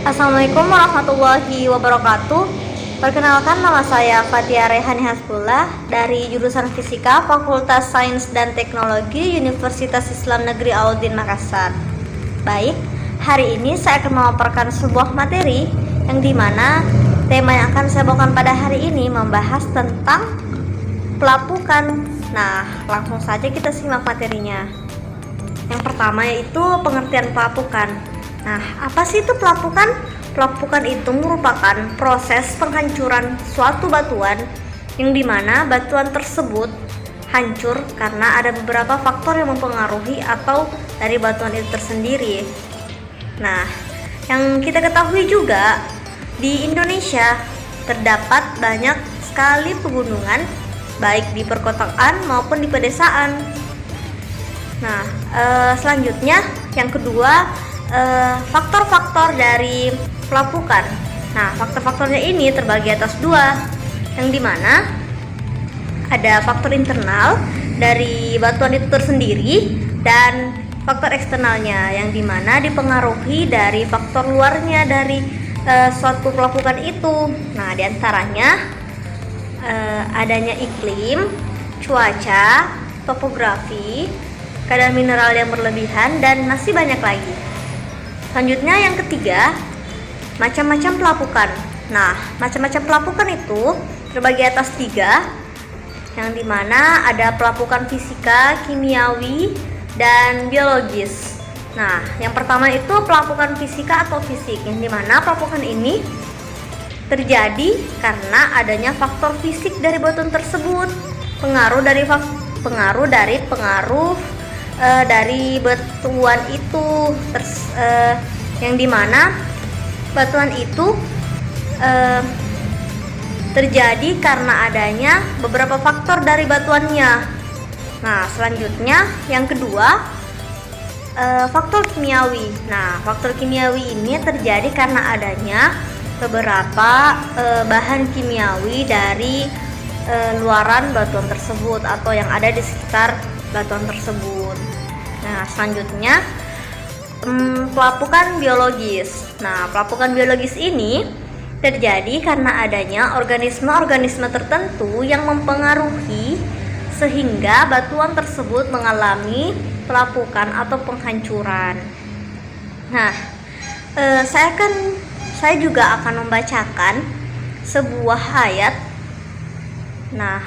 Assalamualaikum warahmatullahi wabarakatuh. Perkenalkan, nama saya Fatia Rehani Hasbullah dari jurusan Fisika Fakultas Sains dan Teknologi Universitas Islam Negeri Auddin Makassar. Baik, hari ini saya akan memaparkan sebuah materi yang dimana tema yang akan saya bawakan pada hari ini membahas tentang pelapukan. Nah, langsung saja kita simak materinya. Yang pertama yaitu pengertian pelapukan. Nah, apa sih itu pelapukan? Pelapukan itu merupakan proses penghancuran suatu batuan yang dimana batuan tersebut hancur karena ada beberapa faktor yang mempengaruhi atau dari batuan itu tersendiri. Nah, yang kita ketahui juga di Indonesia terdapat banyak sekali pegunungan baik di perkotaan maupun di pedesaan. Nah, selanjutnya yang kedua, faktor-faktor dari pelapukan. Nah, faktor-faktornya ini terbagi atas dua, yang dimana ada faktor internal dari batuan itu tersendiri dan faktor eksternalnya, yang dimana dipengaruhi dari faktor luarnya dari suatu pelapukan itu. Nah, diantaranya adanya iklim, cuaca, topografi, kadar mineral yang berlebihan, dan masih banyak lagi. Selanjutnya yang ketiga, macam-macam pelapukan. Nah, macam-macam pelapukan itu terbagi atas tiga, yang dimana ada pelapukan fisika, kimiawi, dan biologis. Nah, yang pertama itu pelapukan fisika atau fisik, yang dimana pelapukan ini terjadi karena adanya faktor fisik dari batuan tersebut, pengaruh dari batuan itu, yang dimana batuan itu terjadi karena adanya beberapa faktor dari batuannya. Nah, selanjutnya yang kedua, faktor kimiawi. Nah, faktor kimiawi ini terjadi karena adanya beberapa bahan kimiawi dari luaran batuan tersebut atau yang ada di sekitar batuan tersebut. Nah, selanjutnya pelapukan biologis. Nah, pelapukan biologis ini terjadi karena adanya organisme-organisme tertentu yang mempengaruhi sehingga batuan tersebut mengalami pelapukan atau penghancuran. Nah, saya juga akan membacakan sebuah ayat. Nah,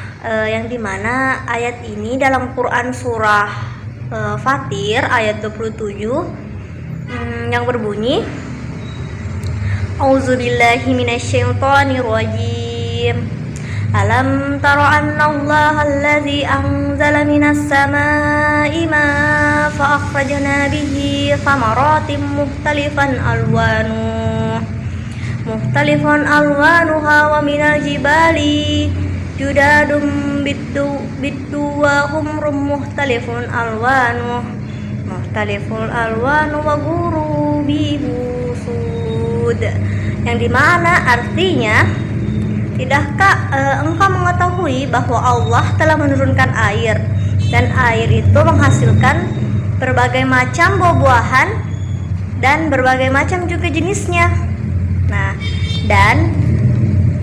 yang dimana ayat ini dalam Quran surah Fatir ayat 27 yang berbunyi, A'udzubillahi minasyaitonirrajim. Alam tara annallaha allazi anzala minas samaa'i ma fa akhrajna bihi thamaratin mukhtalifan alwanuha wa minal jibali judadum biddu wa humrum mukhtalifun alwanu wa gurubi busud, yang dimana artinya, tidakkah engkau mengetahui bahwa Allah telah menurunkan air, dan air itu menghasilkan berbagai macam buah-buahan dan berbagai macam juga jenisnya. Nah, dan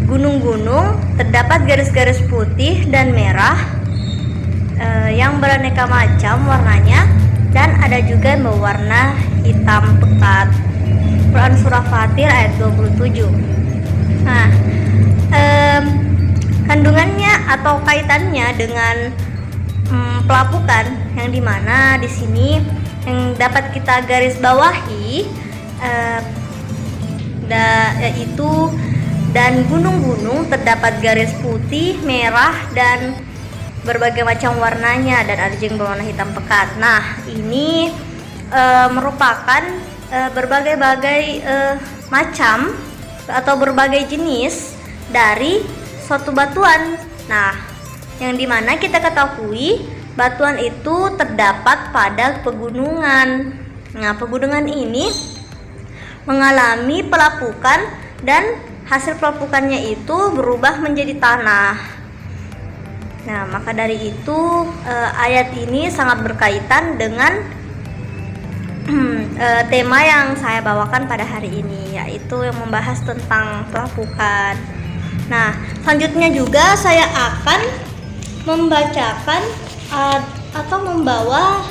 gunung-gunung terdapat garis-garis putih dan merah yang beraneka macam warnanya, dan ada juga yang berwarna hitam pekat. Quran surah Fatir ayat 27. Nah, kandungannya atau kaitannya dengan pelapukan, yang dimana di sini yang dapat kita garis bawahi yaitu, dan gunung-gunung terdapat garis putih, merah, dan berbagai macam warnanya, dan ada yang berwarna hitam pekat. Nah, ini merupakan berbagai-bagai macam atau berbagai jenis dari suatu batuan. Nah, yang dimana kita ketahui batuan itu terdapat pada pegunungan. Nah, pegunungan ini mengalami pelapukan dan hasil pelapukannya itu berubah menjadi tanah. Nah, maka dari itu ayat ini sangat berkaitan dengan tema yang saya bawakan pada hari ini, yaitu yang membahas tentang pelapukan. Nah, selanjutnya juga saya akan membacakan atau membawa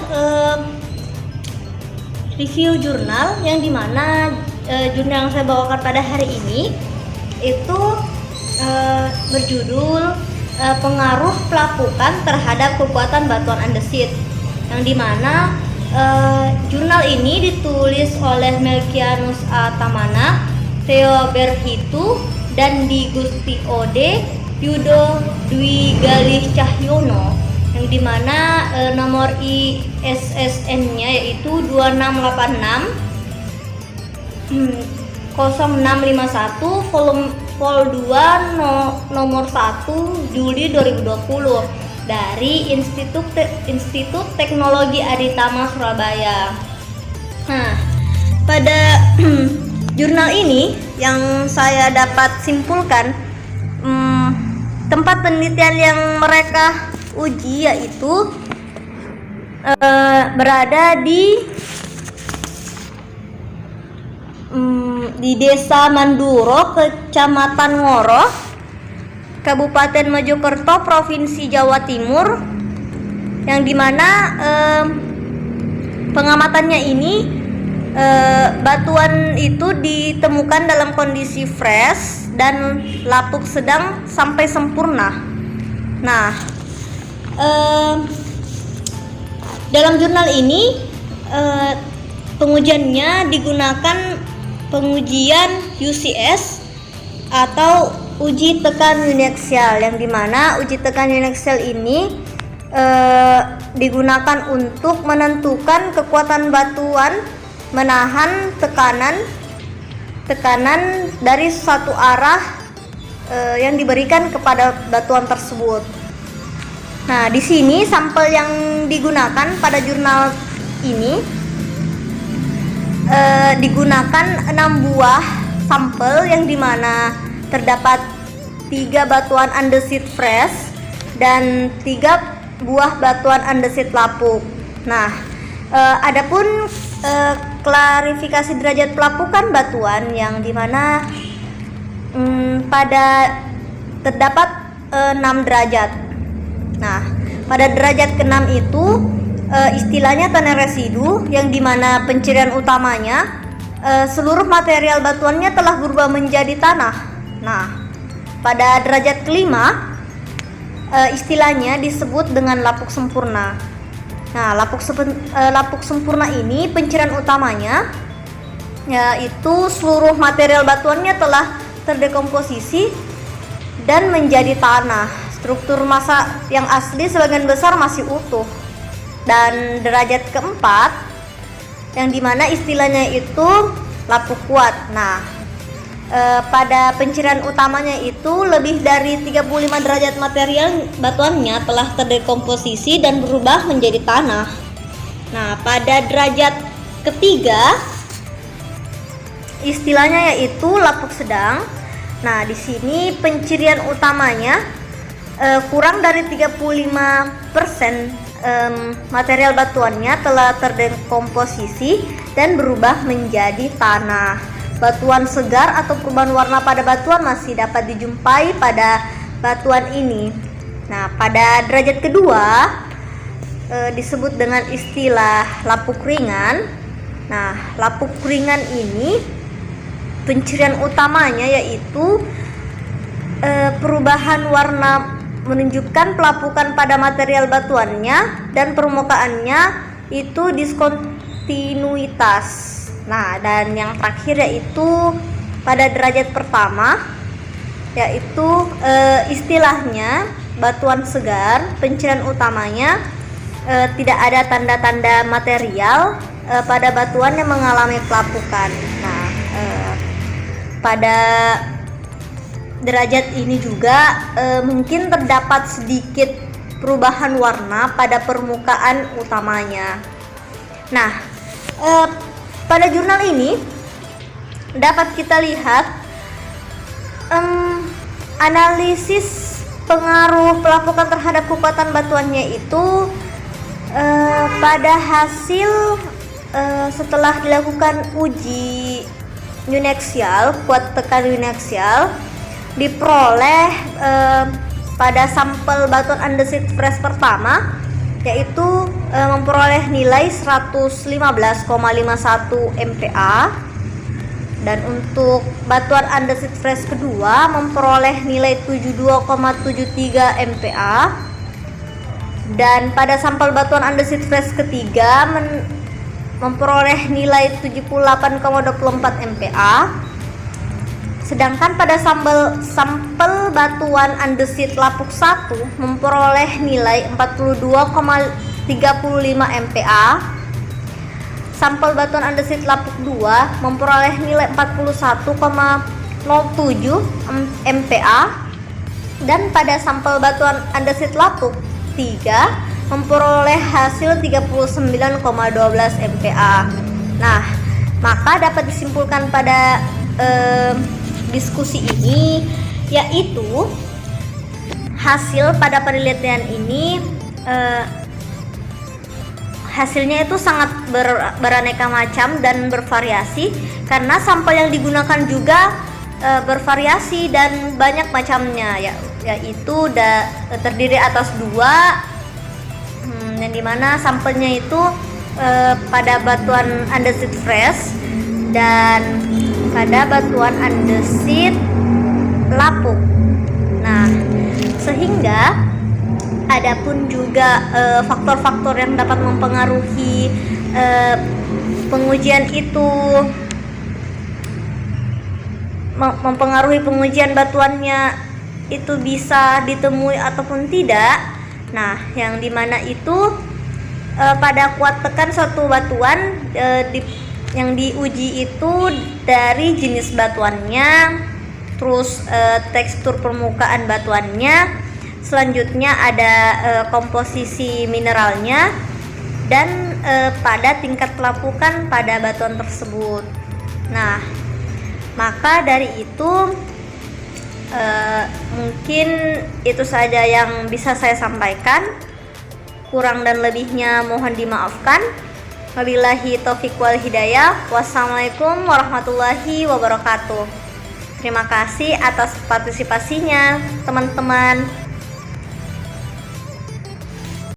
review jurnal yang dimana jurnal yang saya bawakan pada hari ini itu berjudul pengaruh pelapukan terhadap kekuatan batuan andesit, yang dimana jurnal ini ditulis oleh Melkianus A. Tamana, Theo Berhitu, dan Di Gusti Ode, Yudo Dwi Galih Cahyono, yang dimana nomor ISSN-nya yaitu 2686 0651 Vol 2 nomor 1 Juli 2020 dari Institut Teknologi Aditama Surabaya. Nah, pada jurnal ini yang saya dapat simpulkan, tempat penelitian yang mereka uji yaitu berada di Desa Manduro, Kecamatan Ngoro, Kabupaten Mojokerto, Provinsi Jawa Timur, yang dimana pengamatannya ini batuan itu ditemukan dalam kondisi fresh dan lapuk sedang sampai sempurna. Nah, dalam jurnal ini pengujiannya digunakan pengujian UCS atau uji tekan uniaksial, yang dimana uji tekan uniaksial ini digunakan untuk menentukan kekuatan batuan menahan tekanan dari satu arah yang diberikan kepada batuan tersebut. Nah, di sini sampel yang digunakan pada jurnal ini digunakan 6 buah sampel, yang dimana terdapat 3 batuan andesit fresh dan 3 buah batuan andesit lapuk. Nah, adapun klarifikasi derajat pelapukan batuan, yang dimana pada terdapat 6 derajat. Nah, pada derajat ke-6 itu istilahnya tanah residu, yang dimana pencirian utamanya seluruh material batuannya telah berubah menjadi tanah. Nah, pada derajat ke-5 istilahnya disebut dengan lapuk sempurna. Nah, lapuk sempurna ini pencirian utamanya yaitu seluruh material batuannya telah terdekomposisi dan menjadi tanah. Struktur massa yang asli sebagian besar masih utuh. Dan derajat ke-4 yang dimana istilahnya itu lapuk kuat. Nah, pada pencirian utamanya itu lebih dari 35 derajat material batuannya telah terdekomposisi dan berubah menjadi tanah. Nah, pada derajat ketiga istilahnya yaitu lapuk sedang. Nah, di sini pencirian utamanya kurang dari 35% material batuannya telah terdekomposisi dan berubah menjadi tanah. Batuan segar atau perubahan warna pada batuan masih dapat dijumpai pada batuan ini. Nah, pada derajat kedua disebut dengan istilah lapuk ringan. Nah, lapuk ringan ini pencirian utamanya yaitu perubahan warna menunjukkan pelapukan pada material batuannya dan permukaannya itu diskontinuitas. Nah, dan yang terakhir yaitu pada derajat pertama yaitu istilahnya batuan segar, pencirian utamanya tidak ada tanda-tanda material pada batuan yang mengalami pelapukan. Nah, pada derajat ini juga mungkin terdapat sedikit perubahan warna pada permukaan utamanya. Nah, pada jurnal ini dapat kita lihat analisis pengaruh pelapukan terhadap kekuatan batuannya itu pada hasil setelah dilakukan uji uniaxial, kuat tekan uniaxial, diperoleh pada sampel batuan andesit fresh pertama, yaitu memperoleh nilai 115,51 MPa, dan untuk batuan andesit fresh kedua memperoleh nilai 72,73 MPa, dan pada sampel batuan andesit fresh ketiga memperoleh nilai 78,24 MPa. Sedangkan pada sampel batuan andesit lapuk 1 memperoleh nilai 42,35 MPa. Sampel batuan andesit lapuk 2 memperoleh nilai 41,07 MPa. Dan pada sampel batuan andesit lapuk 3 memperoleh hasil 39,12 MPa. Nah, maka dapat disimpulkan pada diskusi ini, yaitu hasil pada penelitian ini hasilnya itu sangat beraneka macam dan bervariasi, karena sampel yang digunakan juga bervariasi dan banyak macamnya, yaitu terdiri atas 2, yang dimana sampelnya itu pada batuan andesit fresh dan pada batuan andesit lapuk. Nah, sehingga adapun juga faktor-faktor yang dapat mempengaruhi pengujian itu, mempengaruhi pengujian batuannya itu bisa ditemui ataupun tidak. Nah, yang dimana itu pada kuat tekan suatu batuan yang diuji itu dari jenis batuannya, terus tekstur permukaan batuannya, selanjutnya ada komposisi mineralnya, dan pada tingkat pelapukan pada batuan tersebut. Nah, maka dari itu mungkin itu saja yang bisa saya sampaikan. Kurang dan lebihnya mohon dimaafkan. Wabillahi taufiq wal hidayah. Wassalamualaikum warahmatullahi wabarakatuh. Terima kasih atas partisipasinya, teman-teman.